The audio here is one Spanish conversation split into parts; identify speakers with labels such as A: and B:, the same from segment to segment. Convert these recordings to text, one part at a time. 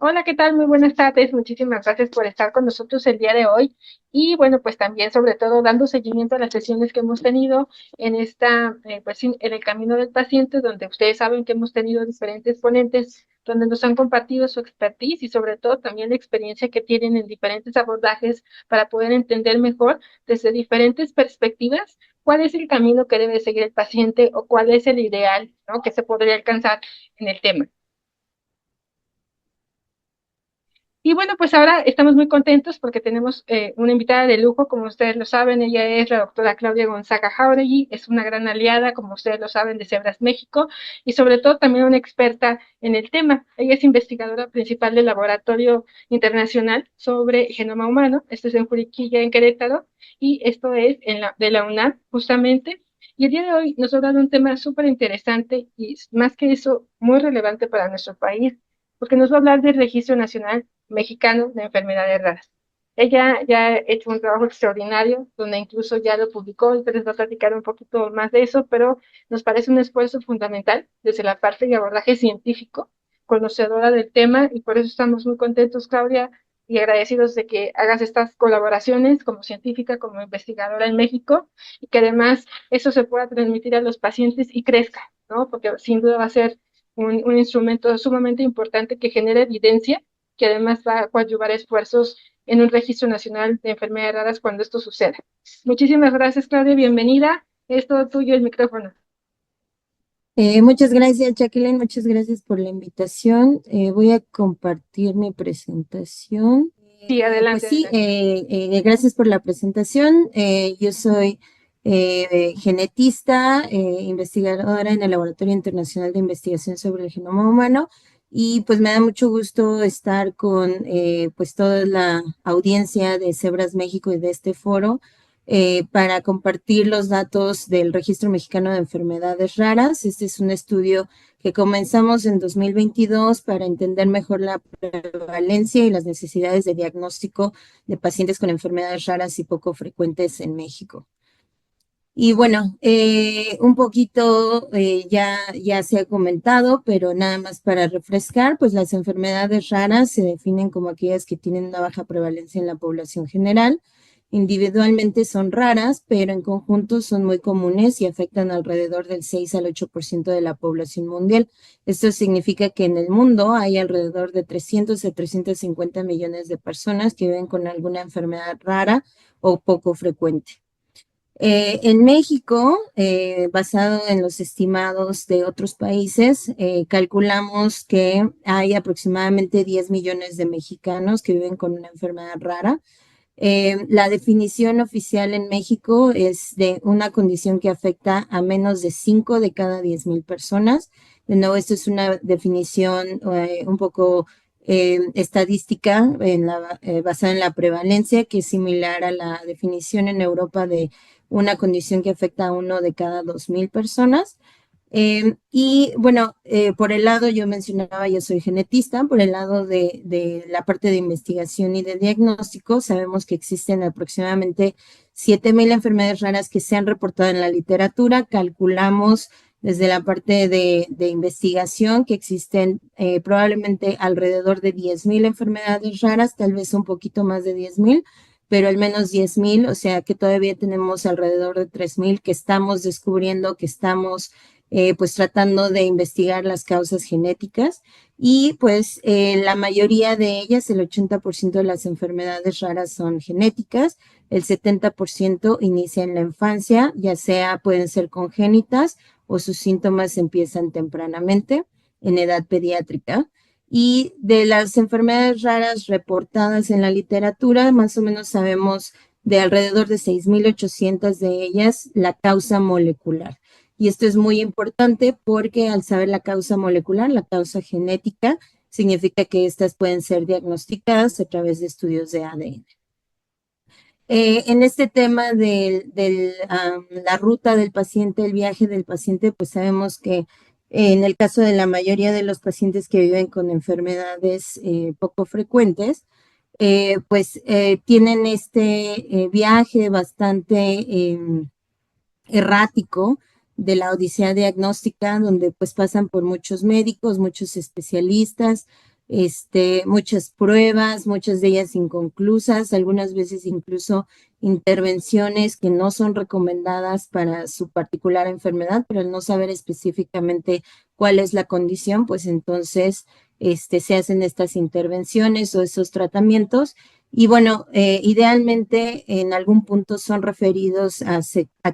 A: Hola, ¿qué tal? Muy buenas tardes. Muchísimas gracias por estar con nosotros el día de hoy. Y bueno, pues también sobre todo dando seguimiento a las sesiones que hemos tenido en en el camino del paciente, donde ustedes saben que hemos tenido diferentes ponentes donde nos han compartido su expertise y sobre todo también la experiencia que tienen en diferentes abordajes para poder entender mejor desde diferentes perspectivas cuál es el camino que debe seguir el paciente o cuál es el ideal, ¿no?, que se podría alcanzar en el tema. Y bueno, pues ahora estamos muy contentos porque tenemos una invitada de lujo, como ustedes lo saben. Ella es la doctora Claudia Gonzaga Jauregui, es una gran aliada, como ustedes lo saben, de Cebras México, y sobre todo también una experta en el tema. Ella es investigadora principal del Laboratorio Internacional sobre Genoma Humano. Esto es en Juriquilla, en Querétaro, y esto es de la UNAM, justamente. Y el día de hoy nos va a dar un tema súper interesante y, más que eso, muy relevante para nuestro país, porque nos va a hablar del Registro Nacional Mexicano de Enfermedades Raras. Ella ya ha hecho un trabajo extraordinario, donde incluso ya lo publicó, y les va a platicar un poquito más de eso, pero nos parece un esfuerzo fundamental desde la parte de abordaje científico, conocedora del tema, y por eso estamos muy contentos, Claudia, y agradecidos de que hagas estas colaboraciones como científica, como investigadora en México, y que además eso se pueda transmitir a los pacientes y crezca, ¿no? Porque sin duda va a ser un instrumento sumamente importante que genera evidencia, que además va a coadyuvar esfuerzos en un registro nacional de enfermedades raras cuando esto suceda. Muchísimas gracias, Claudia, bienvenida. Es todo tuyo el micrófono.
B: Muchas gracias, Jacqueline. Muchas gracias por la invitación. Voy a compartir mi presentación.
A: Sí,
B: Pues
A: adelante,
B: sí,
A: adelante.
B: gracias por la presentación. Yo soy genetista, investigadora en el Laboratorio Internacional de Investigación sobre el Genoma Humano, y pues me da mucho gusto estar con pues toda la audiencia de Cebras México y de este foro para compartir los datos del Registro Mexicano de Enfermedades Raras. Este es un estudio que comenzamos en 2022 para entender mejor la prevalencia y las necesidades de diagnóstico de pacientes con enfermedades raras y poco frecuentes en México. Y bueno, un poquito ya se ha comentado, pero nada más para refrescar, pues las enfermedades raras se definen como aquellas que tienen una baja prevalencia en la población general. Individualmente son raras, pero en conjunto son muy comunes y afectan alrededor del 6 al 8% de la población mundial. Esto significa que en el mundo hay alrededor de 300 a 350 millones de personas que viven con alguna enfermedad rara o poco frecuente. En México, basado en los estimados de otros países, calculamos que hay aproximadamente 10 millones de mexicanos que viven con una enfermedad rara. La definición oficial en México es de una condición que afecta a menos de 5 de cada 10,000 personas. De nuevo, esto es una definición un poco estadística basada en la prevalencia, que es similar a la definición en Europa de una condición que afecta a 1 de cada 2,000 personas. Y bueno, por el lado, yo mencionaba, yo soy genetista, por el lado de la parte de investigación y de diagnóstico, sabemos que existen aproximadamente 7,000 enfermedades raras que se han reportado en la literatura. Calculamos desde la parte de investigación que existen probablemente alrededor de 10,000 enfermedades raras, tal vez un poquito más de 10,000, pero al menos 10,000, o sea que todavía tenemos alrededor de 3,000 que estamos descubriendo, que estamos pues tratando de investigar las causas genéticas, y pues la mayoría de ellas, el 80% de las enfermedades raras son genéticas, el 70% inicia en la infancia, ya sea pueden ser congénitas o sus síntomas empiezan tempranamente en edad pediátrica. Y de las enfermedades raras reportadas en la literatura, más o menos sabemos de alrededor de 6,800 de ellas la causa molecular. Y esto es muy importante porque al saber la causa molecular, la causa genética, significa que estas pueden ser diagnosticadas a través de estudios de ADN. En este tema de la ruta del paciente, el viaje del paciente, pues sabemos que en el caso de la mayoría de los pacientes que viven con enfermedades poco frecuentes, pues tienen este viaje bastante errático de la odisea diagnóstica, donde pues pasan por muchos médicos, muchos especialistas, muchas pruebas, muchas de ellas inconclusas, algunas veces incluso intervenciones que no son recomendadas para su particular enfermedad, pero al no saber específicamente cuál es la condición, pues entonces se hacen estas intervenciones o esos tratamientos. Y bueno, idealmente en algún punto son referidos a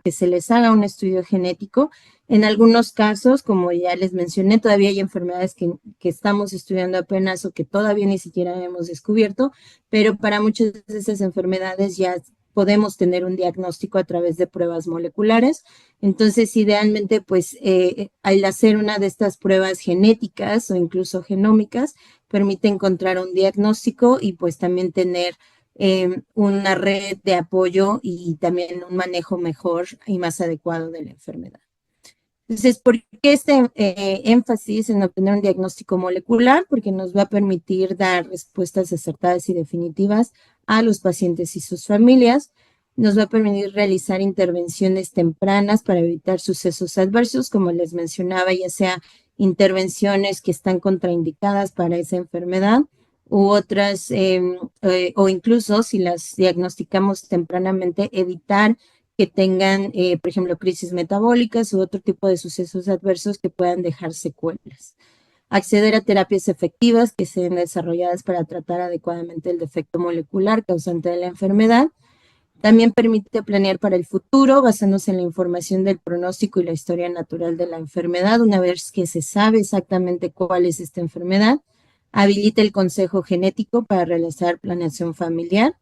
B: que se les haga un estudio genético. En algunos casos, como ya les mencioné, todavía hay enfermedades que estamos estudiando apenas o que todavía ni siquiera hemos descubierto, pero para muchas de esas enfermedades ya podemos tener un diagnóstico a través de pruebas moleculares. Entonces, idealmente, pues al hacer una de estas pruebas genéticas o incluso genómicas, permite encontrar un diagnóstico y pues también tener una red de apoyo y también un manejo mejor y más adecuado de la enfermedad. Entonces, ¿por qué este énfasis en obtener un diagnóstico molecular? Porque nos va a permitir dar respuestas acertadas y definitivas a los pacientes y sus familias. Nos va a permitir realizar intervenciones tempranas para evitar sucesos adversos, como les mencionaba, ya sea intervenciones que están contraindicadas para esa enfermedad u otras, o incluso si las diagnosticamos tempranamente, evitar que tengan, por ejemplo, crisis metabólicas u otro tipo de sucesos adversos que puedan dejar secuelas. Acceder a terapias efectivas que sean desarrolladas para tratar adecuadamente el defecto molecular causante de la enfermedad. También permite planear para el futuro basándose en la información del pronóstico y la historia natural de la enfermedad. Una vez que se sabe exactamente cuál es esta enfermedad, habilita el consejo genético para realizar planeación familiar.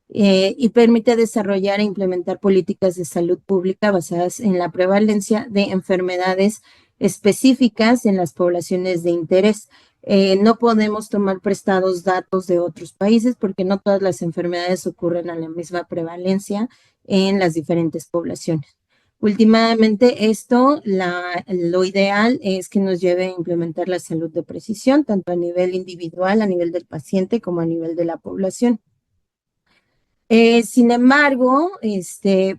B: Y permite desarrollar e implementar políticas de salud pública basadas en la prevalencia de enfermedades específicas en las poblaciones de interés. No podemos tomar prestados datos de otros países porque no todas las enfermedades ocurren a la misma prevalencia en las diferentes poblaciones. Últimamente, lo ideal es que nos lleve a implementar la salud de precisión, tanto a nivel individual, a nivel del paciente, como a nivel de la población. Sin embargo,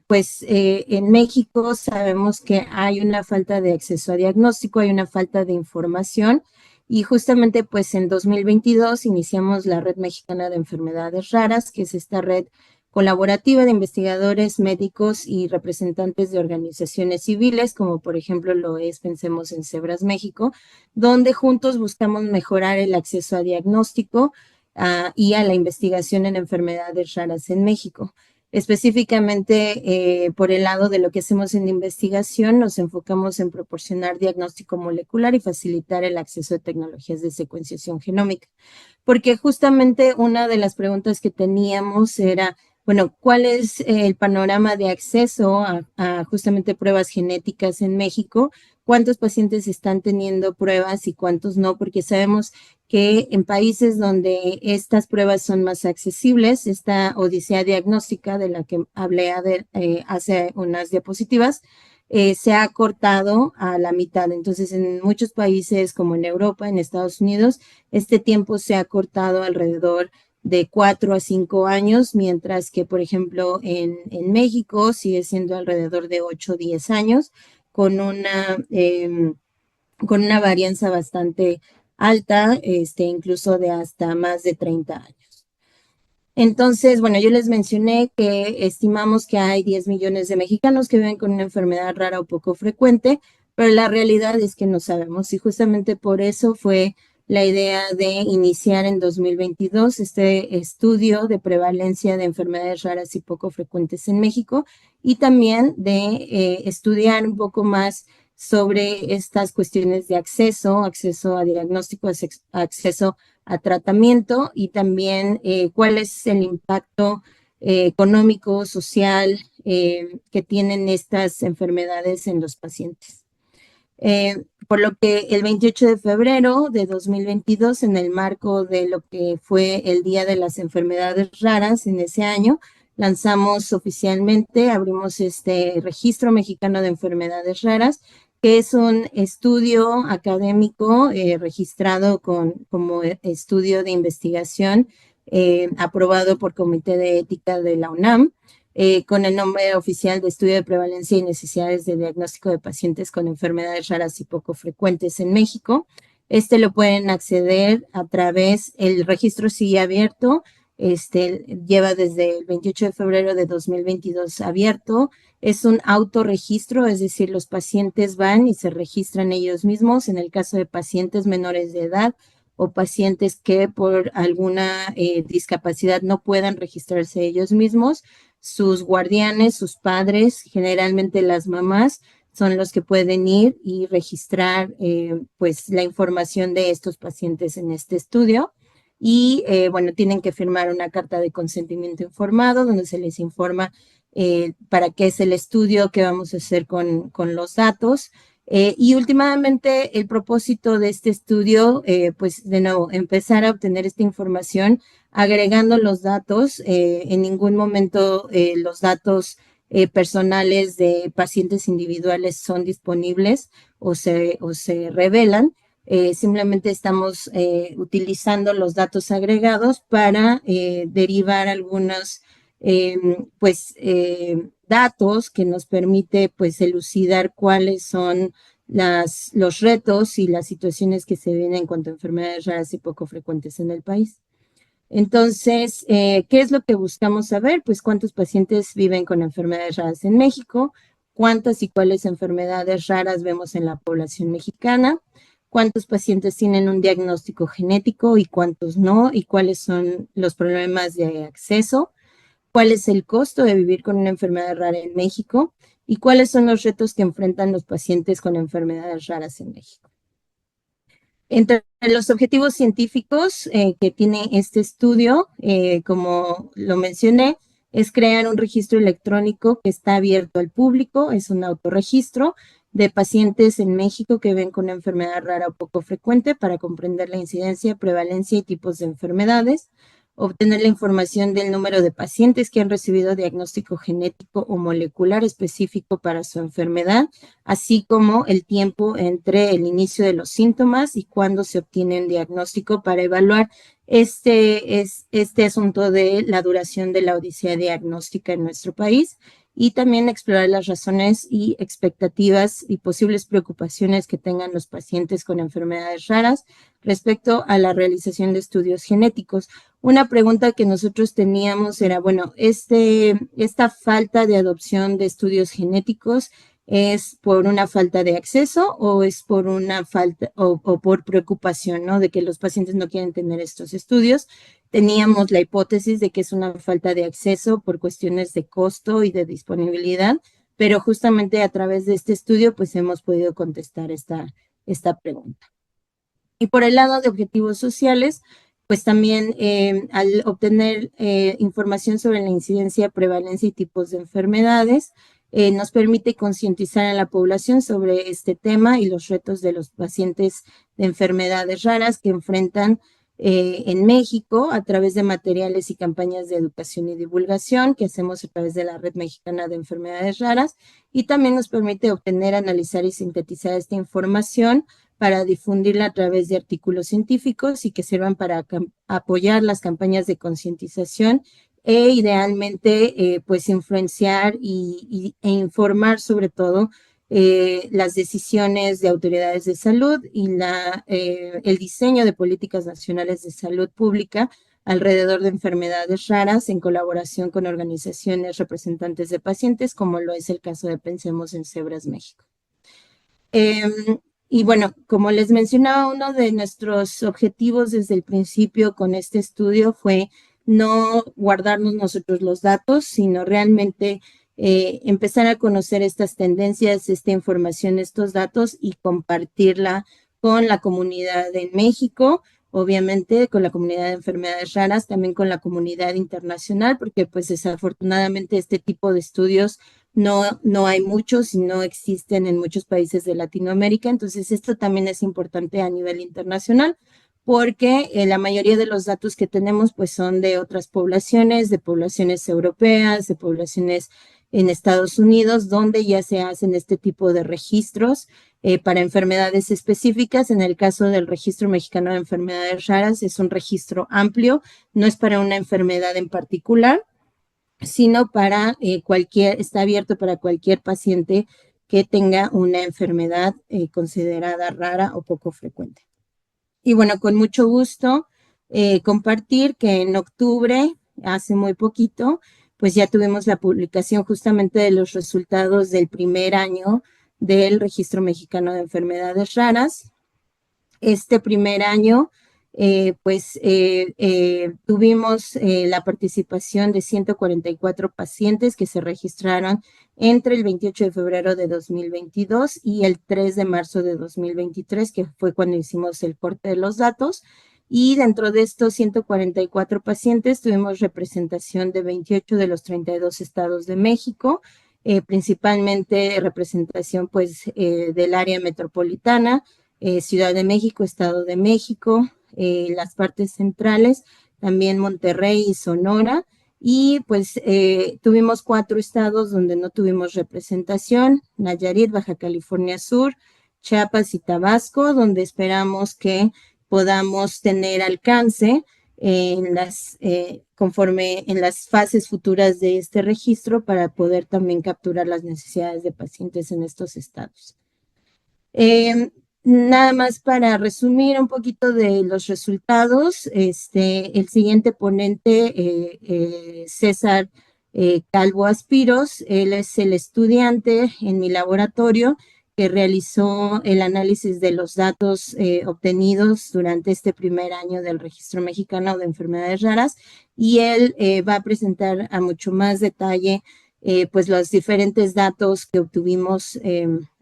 B: pues en México sabemos que hay una falta de acceso a diagnóstico, hay una falta de información y justamente pues en 2022 iniciamos la Red Mexicana de Enfermedades Raras, que es esta red colaborativa de investigadores, médicos y representantes de organizaciones civiles, como por ejemplo lo es Pensemos en Cebras México, donde juntos buscamos mejorar el acceso a diagnóstico y a la investigación en enfermedades raras en México. Específicamente, por el lado de lo que hacemos en investigación, nos enfocamos en proporcionar diagnóstico molecular y facilitar el acceso a tecnologías de secuenciación genómica. Porque justamente una de las preguntas que teníamos era, bueno, ¿cuál es el panorama de acceso a justamente pruebas genéticas en México? ¿Cuántos pacientes están teniendo pruebas y cuántos no? Porque sabemos que en países donde estas pruebas son más accesibles, esta odisea diagnóstica de la que hablé hace unas diapositivas, se ha cortado a la mitad. Entonces, en muchos países como en Europa, en Estados Unidos, este tiempo se ha cortado alrededor de 4 a 5 años, mientras que, por ejemplo, en México sigue siendo alrededor de 8 o 10 años, con una varianza bastante alta, incluso de hasta más de 30 años. Entonces, bueno, yo les mencioné que estimamos que hay 10 millones de mexicanos que viven con una enfermedad rara o poco frecuente, pero la realidad es que no sabemos y justamente por eso fue la idea de iniciar en 2022 este estudio de prevalencia de enfermedades raras y poco frecuentes en México y también de estudiar un poco más sobre estas cuestiones de acceso a diagnóstico, acceso a tratamiento y también cuál es el impacto económico, social que tienen estas enfermedades en los pacientes. Por lo que el 28 de febrero de 2022, en el marco de lo que fue el Día de las Enfermedades Raras en ese año, lanzamos oficialmente, abrimos este Registro Mexicano de Enfermedades Raras, que es un estudio académico registrado como estudio de investigación aprobado por Comité de Ética de la UNAM, con el nombre oficial de Estudio de Prevalencia y Necesidades de Diagnóstico de Pacientes con Enfermedades Raras y Poco Frecuentes en México. Lo pueden acceder a través, el registro sigue abierto, lleva desde el 28 de febrero de 2022 abierto. Es un autorregistro, es decir, los pacientes van y se registran ellos mismos. En el caso de pacientes menores de edad o pacientes que por alguna discapacidad no puedan registrarse ellos mismos, sus guardianes, sus padres, generalmente las mamás, son los que pueden ir y registrar pues la información de estos pacientes en este estudio. Y bueno, tienen que firmar una carta de consentimiento informado donde se les informa para qué es el estudio, qué vamos a hacer con los datos. Y últimamente el propósito de este estudio, pues de nuevo, empezar a obtener esta información agregando los datos. En ningún momento los datos personales de pacientes individuales son disponibles o se revelan. Simplemente estamos utilizando los datos agregados para derivar algunos pues datos que nos permite pues elucidar cuáles son los retos y las situaciones que se ven en cuanto a enfermedades raras y poco frecuentes en el país. Entonces, ¿qué es lo que buscamos saber? Pues cuántos pacientes viven con enfermedades raras en México, cuántas y cuáles enfermedades raras vemos en la población mexicana, cuántos pacientes tienen un diagnóstico genético y cuántos no, y cuáles son los problemas de acceso, cuál es el costo de vivir con una enfermedad rara en México y cuáles son los retos que enfrentan los pacientes con enfermedades raras en México. Entre los objetivos científicos que tiene este estudio, como lo mencioné, es crear un registro electrónico que está abierto al público, es un autorregistro de pacientes en México que ven con una enfermedad rara o poco frecuente para comprender la incidencia, prevalencia y tipos de enfermedades, obtener la información del número de pacientes que han recibido diagnóstico genético o molecular específico para su enfermedad, así como el tiempo entre el inicio de los síntomas y cuándo se obtiene un diagnóstico para evaluar este asunto de la duración de la odisea diagnóstica en nuestro país y también explorar las razones y expectativas y posibles preocupaciones que tengan los pacientes con enfermedades raras respecto a la realización de estudios genéticos. Una pregunta que nosotros teníamos era, bueno, esta falta de adopción de estudios genéticos, ¿es por una falta de acceso o es por una falta o por preocupación, ¿no? De que los pacientes no quieren tener estos estudios? Teníamos la hipótesis de que es una falta de acceso por cuestiones de costo y de disponibilidad, pero justamente a través de este estudio pues hemos podido contestar esta pregunta. Y por el lado de objetivos sociales, pues también al obtener información sobre la incidencia, prevalencia y tipos de enfermedades, nos permite concientizar a la población sobre este tema y los retos de los pacientes de enfermedades raras que enfrentan en México a través de materiales y campañas de educación y divulgación que hacemos a través de la Red Mexicana de Enfermedades Raras, y también nos permite obtener, analizar y sintetizar esta información para difundirla a través de artículos científicos y que sirvan para apoyar las campañas de concientización e idealmente pues influenciar e informar sobre todo las decisiones de autoridades de salud y el diseño de políticas nacionales de salud pública alrededor de enfermedades raras en colaboración con organizaciones representantes de pacientes, como lo es el caso de Pensemos en Cebras México. Y bueno, como les mencionaba, uno de nuestros objetivos desde el principio con este estudio fue no guardarnos nosotros los datos, sino realmente empezar a conocer estas tendencias, esta información, estos datos y compartirla con la comunidad en México, obviamente con la comunidad de enfermedades raras, también con la comunidad internacional, porque pues desafortunadamente este tipo de estudios no hay muchos y no existen en muchos países de Latinoamérica. Entonces, esto también es importante a nivel internacional porque la mayoría de los datos que tenemos pues son de otras poblaciones, de poblaciones europeas, de poblaciones en Estados Unidos, donde ya se hacen este tipo de registros para enfermedades específicas. En el caso del Registro Mexicano de Enfermedades Raras, es un registro amplio, no es para una enfermedad en particular, sino para está abierto para cualquier paciente que tenga una enfermedad considerada rara o poco frecuente. Y bueno, con mucho gusto compartir que en octubre, hace muy poquito, pues ya tuvimos la publicación justamente de los resultados del primer año del Registro Mexicano de Enfermedades Raras. Este primer año, tuvimos la participación de 144 pacientes que se registraron entre el 28 de febrero de 2022 y el 3 de marzo de 2023, que fue cuando hicimos el corte de los datos. Y dentro de estos 144 pacientes tuvimos representación de 28 de los 32 estados de México, principalmente representación pues del área metropolitana, Ciudad de México, Estado de México, las partes centrales, también Monterrey y Sonora. Y pues tuvimos 4 estados donde no tuvimos representación: Nayarit, Baja California Sur, Chiapas y Tabasco, donde esperamos que podamos tener alcance conforme en las fases futuras de este registro para poder también capturar las necesidades de pacientes en estos estados. Nada más para resumir un poquito de los resultados, el siguiente ponente, César Calvo Aspiros, él es el estudiante en mi laboratorio que realizó el análisis de los datos obtenidos durante este primer año del Registro Mexicano de Enfermedades Raras, y él va a presentar a mucho más detalle pues los diferentes datos que obtuvimos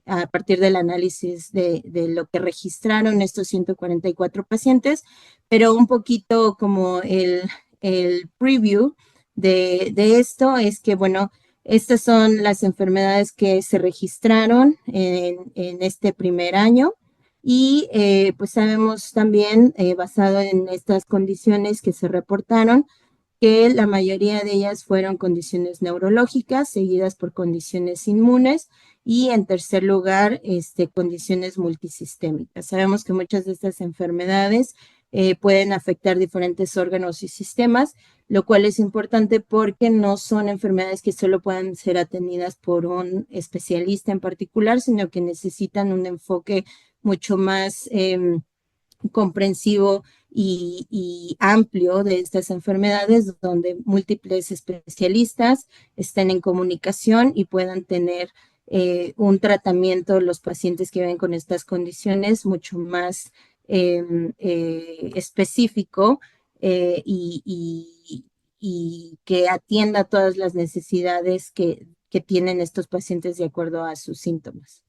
B: a partir del análisis de lo que registraron estos 144 pacientes, pero un poquito como el preview de esto es que, bueno, estas son las enfermedades que se registraron en este primer año. Y pues sabemos también, basado en estas condiciones que se reportaron, que la mayoría de ellas fueron condiciones neurológicas, seguidas por condiciones inmunes, y en tercer lugar, condiciones multisistémicas. Sabemos que muchas de estas enfermedades pueden afectar diferentes órganos y sistemas, lo cual es importante porque no son enfermedades que solo puedan ser atendidas por un especialista en particular, sino que necesitan un enfoque mucho más comprensivo y amplio de estas enfermedades, donde múltiples especialistas estén en comunicación y puedan tener un tratamiento los pacientes que viven con estas condiciones mucho más específico y que atienda todas las necesidades que tienen estos pacientes de acuerdo a sus síntomas.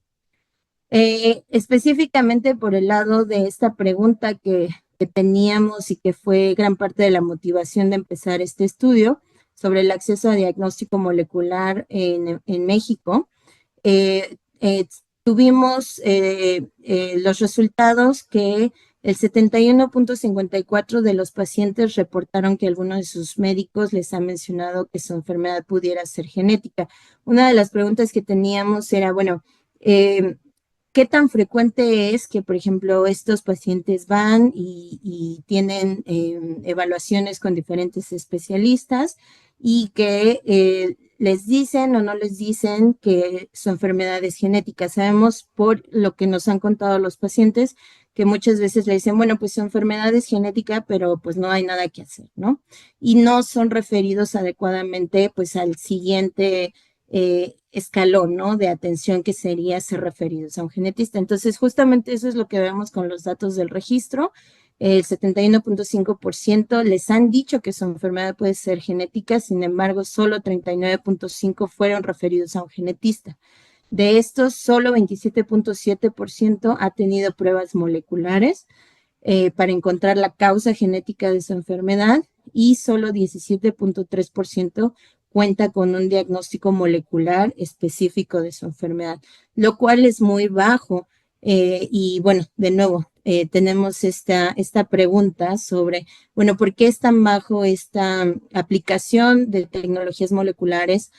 B: Específicamente por el lado de esta pregunta que teníamos y que fue gran parte de la motivación de empezar este estudio sobre el acceso a diagnóstico molecular en México, tuvimos los resultados que el 71.54 de los pacientes reportaron que alguno de sus médicos les ha mencionado que su enfermedad pudiera ser genética. Una de las preguntas que teníamos era, bueno, ¿qué tan frecuente es que, por ejemplo, estos pacientes van y tienen evaluaciones con diferentes especialistas y que les dicen o no les dicen que su enfermedad es genética? Sabemos por lo que nos han contado los pacientes que muchas veces le dicen, bueno, pues su enfermedad es genética, pero pues no hay nada que hacer, ¿no? Y no son referidos adecuadamente pues al siguiente escalón, ¿no? De atención, que sería ser referidos a un genetista. Entonces, justamente eso es lo que vemos con los datos del registro. El 71.5% les han dicho que su enfermedad puede ser genética, sin embargo, solo 39.5% fueron referidos a un genetista. De estos, solo 27.7% ha tenido pruebas moleculares para encontrar la causa genética de su enfermedad, y solo 17.3% cuenta con un diagnóstico molecular específico de su enfermedad, lo cual es muy bajo. Y bueno, de nuevo, tenemos esta pregunta sobre, bueno, ¿por qué es tan bajo esta aplicación de tecnologías moleculares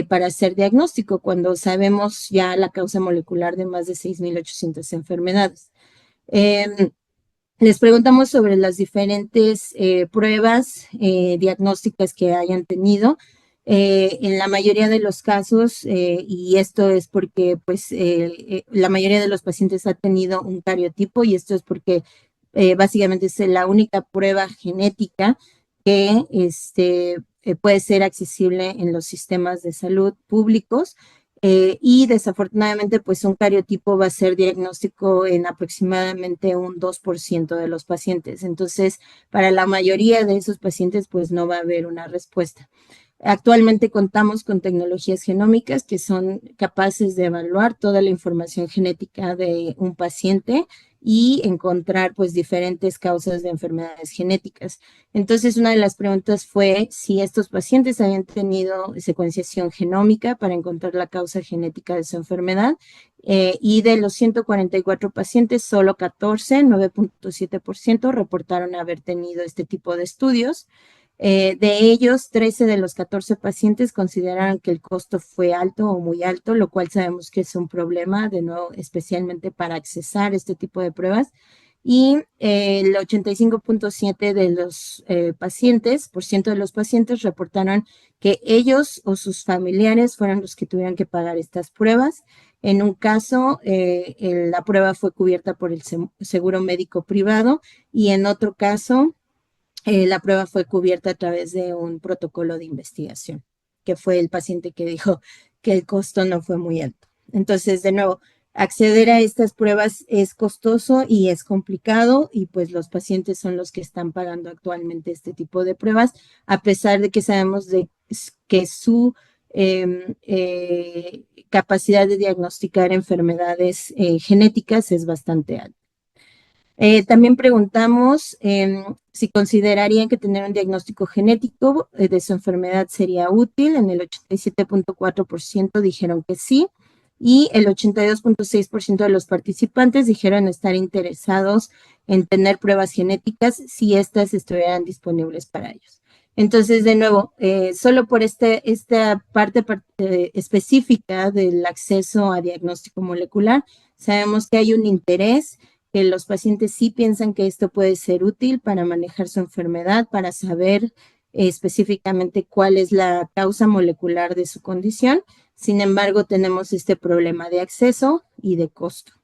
B: para hacer diagnóstico cuando sabemos ya la causa molecular de más de 6.800 enfermedades? Les preguntamos sobre las diferentes pruebas diagnósticas que hayan tenido. En la mayoría de los casos, y esto es porque pues la mayoría de los pacientes ha tenido un cariotipo, y esto es porque básicamente es la única prueba genética que puede ser accesible en los sistemas de salud públicos. Y desafortunadamente, pues un cariotipo va a ser diagnóstico en aproximadamente un 2% de los pacientes. Entonces, para la mayoría de esos pacientes, pues no va a haber una respuesta. Actualmente contamos con tecnologías genómicas que son capaces de evaluar toda la información genética de un paciente y encontrar pues diferentes causas de enfermedades genéticas. Entonces, una de las preguntas fue si estos pacientes habían tenido secuenciación genómica para encontrar la causa genética de su enfermedad. Y de los 144 pacientes, solo 14, 9.7%, reportaron haber tenido este tipo de estudios. De ellos, 13 de los 14 pacientes consideraron que el costo fue alto o muy alto, lo cual sabemos que es un problema, de nuevo, especialmente para accesar este tipo de pruebas. Y el 85.7 de los por ciento de los pacientes reportaron que ellos o sus familiares fueron los que tuvieron que pagar estas pruebas. En un caso, la prueba fue cubierta por el seguro médico privado y en otro caso, la prueba fue cubierta a través de un protocolo de investigación, que fue el paciente que dijo que el costo no fue muy alto. Entonces, de nuevo, acceder a estas pruebas es costoso y es complicado y pues los pacientes son los que están pagando actualmente este tipo de pruebas, a pesar de que sabemos que su capacidad de diagnosticar enfermedades genéticas es bastante alta. También preguntamos si considerarían que tener un diagnóstico genético de su enfermedad sería útil. En el 87.4% dijeron que sí y el 82.6% de los participantes dijeron estar interesados en tener pruebas genéticas si éstas estuvieran disponibles para ellos. Entonces, de nuevo, solo por esta parte específica del acceso a diagnóstico molecular, sabemos que hay un interés, que los pacientes sí piensan que esto puede ser útil para manejar su enfermedad, para saber específicamente cuál es la causa molecular de su condición. Sin embargo, tenemos este problema de acceso y de costo.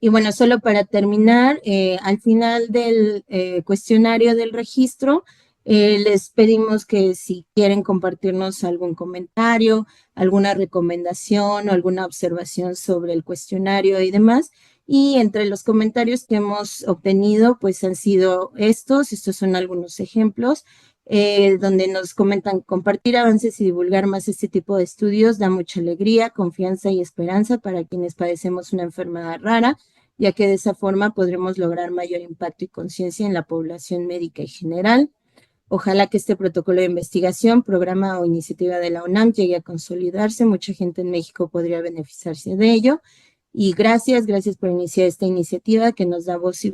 B: Y bueno, solo para terminar, al final del cuestionario del registro, les pedimos que si quieren compartirnos algún comentario, alguna recomendación o alguna observación sobre el cuestionario y demás. Y entre los comentarios que hemos obtenido, pues han sido estos son algunos ejemplos, donde nos comentan compartir avances y divulgar más este tipo de estudios da mucha alegría, confianza y esperanza para quienes padecemos una enfermedad rara, ya que de esa forma podremos lograr mayor impacto y conciencia en la población médica y general. Ojalá que este protocolo de investigación, programa o iniciativa de la UNAM llegue a consolidarse. Mucha gente en México podría beneficiarse de ello. Y gracias por iniciar esta iniciativa que nos da voz y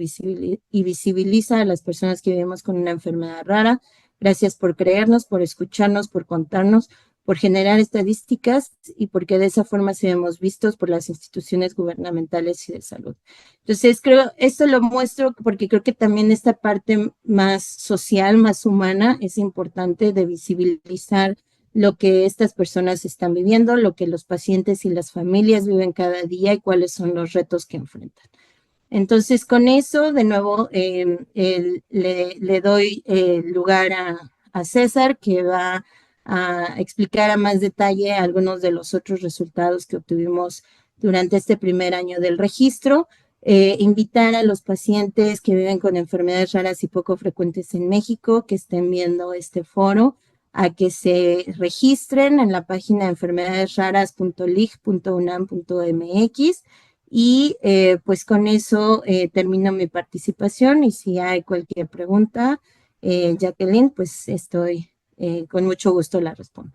B: visibiliza a las personas que vivimos con una enfermedad rara. Gracias por creernos, por escucharnos, por contarnos, por generar estadísticas y porque de esa forma seamos vistos por las instituciones gubernamentales y de salud. Entonces, creo, esto lo muestro porque creo que también esta parte más social, más humana, es importante de visibilizar lo que estas personas están viviendo, lo que los pacientes y las familias viven cada día y cuáles son los retos que enfrentan. Entonces, con eso, de nuevo, le doy lugar a César, que va a explicar a más detalle algunos de los otros resultados que obtuvimos durante este primer año del registro. Invitar a los pacientes que viven con enfermedades raras y poco frecuentes en México, que estén viendo este foro, a que se registren en la página enfermedadesraras.lig.unam.mx y pues con eso termino mi participación y si hay cualquier pregunta, Jacqueline, pues estoy con mucho gusto la respondo.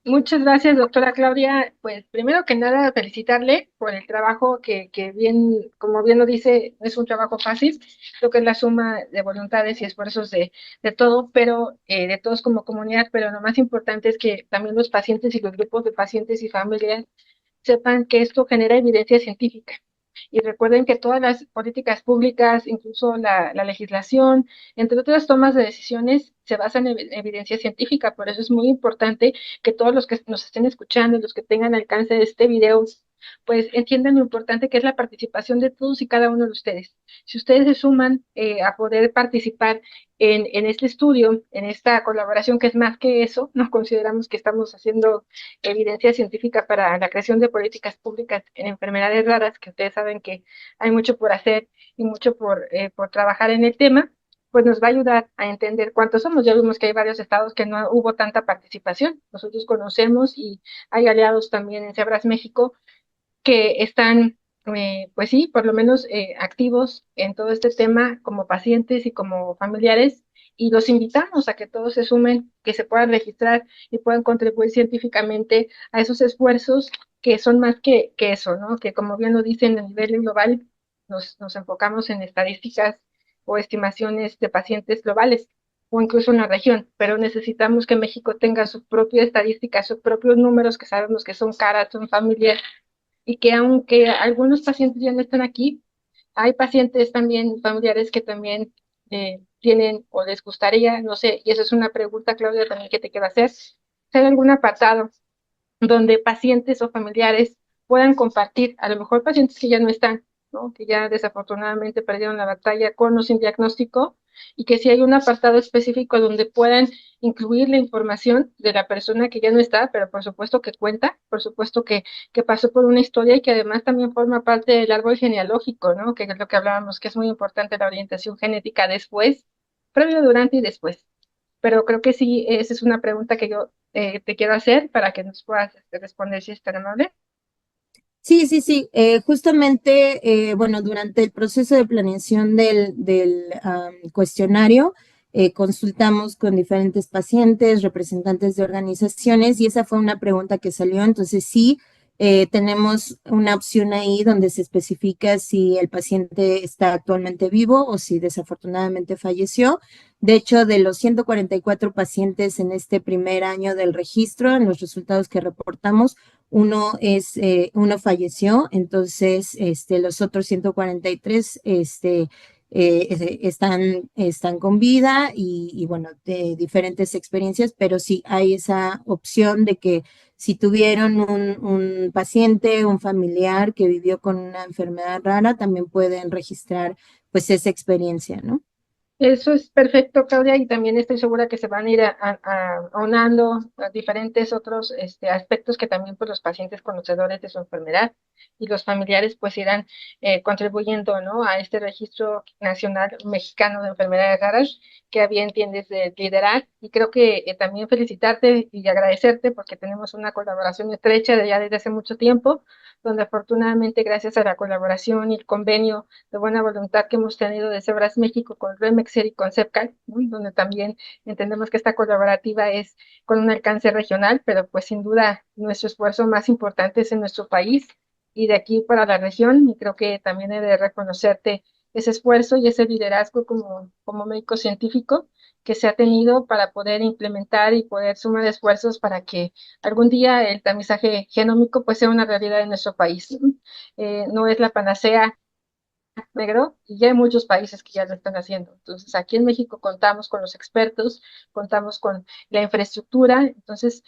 A: Muchas gracias, doctora Claudia. Pues primero que nada, felicitarle por el trabajo que bien, como bien lo dice, es un trabajo fácil, creo que es la suma de voluntades y esfuerzos de todo, pero de todos como comunidad, pero lo más importante es que también los pacientes y los grupos de pacientes y familias sepan que esto genera evidencia científica. Y recuerden que todas las políticas públicas, incluso la legislación, entre otras tomas de decisiones, se basan en evidencia científica. Por eso es muy importante que todos los que nos estén escuchando, los que tengan alcance de este video, pues entiendan lo importante que es la participación de todos y cada uno de ustedes. Si ustedes se suman a poder participar en este estudio, en esta colaboración, que es más que eso, nos consideramos que estamos haciendo evidencia científica para la creación de políticas públicas en enfermedades raras, que ustedes saben que hay mucho por hacer y mucho por trabajar en el tema, pues nos va a ayudar a entender cuántos somos. Ya vimos que hay varios estados que no hubo tanta participación. Nosotros conocemos y hay aliados también en Cebras México que están, pues sí, por lo menos activos en todo este tema como pacientes y como familiares, y los invitamos a que todos se sumen, que se puedan registrar y puedan contribuir científicamente a esos esfuerzos que son más que eso, ¿no? Que como bien lo dicen a nivel global, nos enfocamos en estadísticas o estimaciones de pacientes globales o incluso en la región, pero necesitamos que México tenga su propia estadística, sus propios números que sabemos que son caras, son familiares, y que aunque algunos pacientes ya no están aquí, hay pacientes también familiares que también tienen o les gustaría, no sé, y esa es una pregunta, Claudia, también que te quiero hacer, ¿hay algún apartado donde pacientes o familiares puedan compartir, a lo mejor pacientes que ya no están, ¿no? Que ya desafortunadamente perdieron la batalla con o sin diagnóstico, y que si hay un apartado específico donde puedan incluir la información de la persona que ya no está, pero por supuesto que cuenta, por supuesto que pasó por una historia y que además también forma parte del árbol genealógico, ¿no? Que es lo que hablábamos, que es muy importante la orientación genética después, previo, durante y después. Pero creo que sí, esa es una pregunta que yo te quiero hacer para que nos puedas responder si es tan amable.
B: Sí, sí, sí. Justamente, bueno, durante el proceso de planeación del cuestionario, consultamos con diferentes pacientes, representantes de organizaciones, y esa fue una pregunta que salió. Entonces, sí, tenemos una opción ahí donde se especifica si el paciente está actualmente vivo o si desafortunadamente falleció. De hecho, de los 144 pacientes en este primer año del registro, en los resultados que reportamos, uno falleció. Entonces los otros 143 están con vida y bueno, de diferentes experiencias, pero sí hay esa opción de que si tuvieron un paciente, un familiar que vivió con una enfermedad rara, también pueden registrar pues esa experiencia, ¿no?
A: Eso es perfecto, Claudia, y también estoy segura que se van a ir aunando a diferentes otros aspectos que también pues, los pacientes conocedores de su enfermedad y los familiares pues irán contribuyendo, ¿no? A este registro nacional mexicano de enfermedades raras que a bien entiendes de liderar. Y creo que también felicitarte y agradecerte porque tenemos una colaboración estrecha de ya desde hace mucho tiempo, donde afortunadamente gracias a la colaboración y el convenio de buena voluntad que hemos tenido de Cebras México con Remexer y con CEPCAL, ¿no? Donde también entendemos que esta colaborativa es con un alcance regional, pero pues sin duda nuestro esfuerzo más importante es en nuestro país y de aquí para la región, y creo que también he de reconocerte ese esfuerzo y ese liderazgo como médico científico que se ha tenido para poder implementar y poder sumar esfuerzos para que algún día el tamizaje genómico pues sea una realidad en nuestro país. No es la panacea negro y ya hay muchos países que ya lo están haciendo. Entonces, aquí en México contamos con los expertos, contamos con la infraestructura, entonces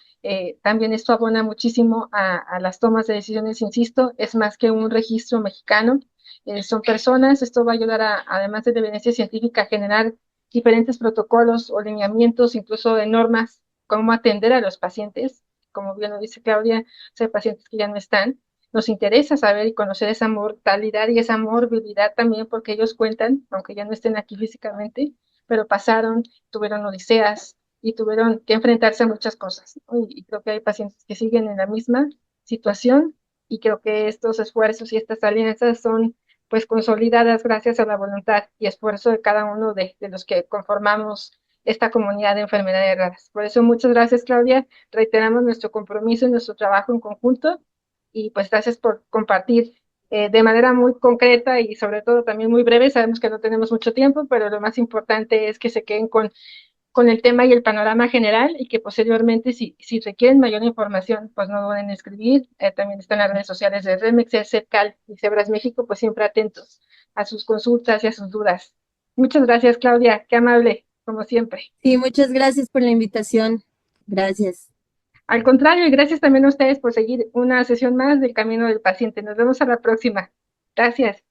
A: también esto abona muchísimo a las tomas de decisiones, insisto, es más que un registro mexicano, son personas, esto va a ayudar además de la evidencia científica, a generar diferentes protocolos o lineamientos, incluso de normas, cómo atender a los pacientes, como bien lo dice Claudia, hay pacientes que ya no están, nos interesa saber y conocer esa mortalidad y esa morbilidad también, porque ellos cuentan, aunque ya no estén aquí físicamente, pero pasaron, tuvieron odiseas y tuvieron que enfrentarse a muchas cosas, ¿no? Y creo que hay pacientes que siguen en la misma situación, y creo que estos esfuerzos y estas alianzas son pues consolidadas gracias a la voluntad y esfuerzo de cada uno de los que conformamos esta comunidad de enfermedades raras. Por eso, muchas gracias, Claudia. Reiteramos nuestro compromiso y nuestro trabajo en conjunto, y pues gracias por compartir de manera muy concreta y sobre todo también muy breve. Sabemos que no tenemos mucho tiempo, pero lo más importante es que se queden con el tema y el panorama general, y que posteriormente, si requieren mayor información, pues no duden en escribir. También están las redes sociales de Remex, CEPCAL y Cebras México, pues siempre atentos a sus consultas y a sus dudas. Muchas gracias, Claudia. Qué amable, como siempre.
B: Sí, muchas gracias por la invitación. Gracias.
A: Al contrario, y gracias también a ustedes por seguir una sesión más del Camino del Paciente. Nos vemos a la próxima. Gracias.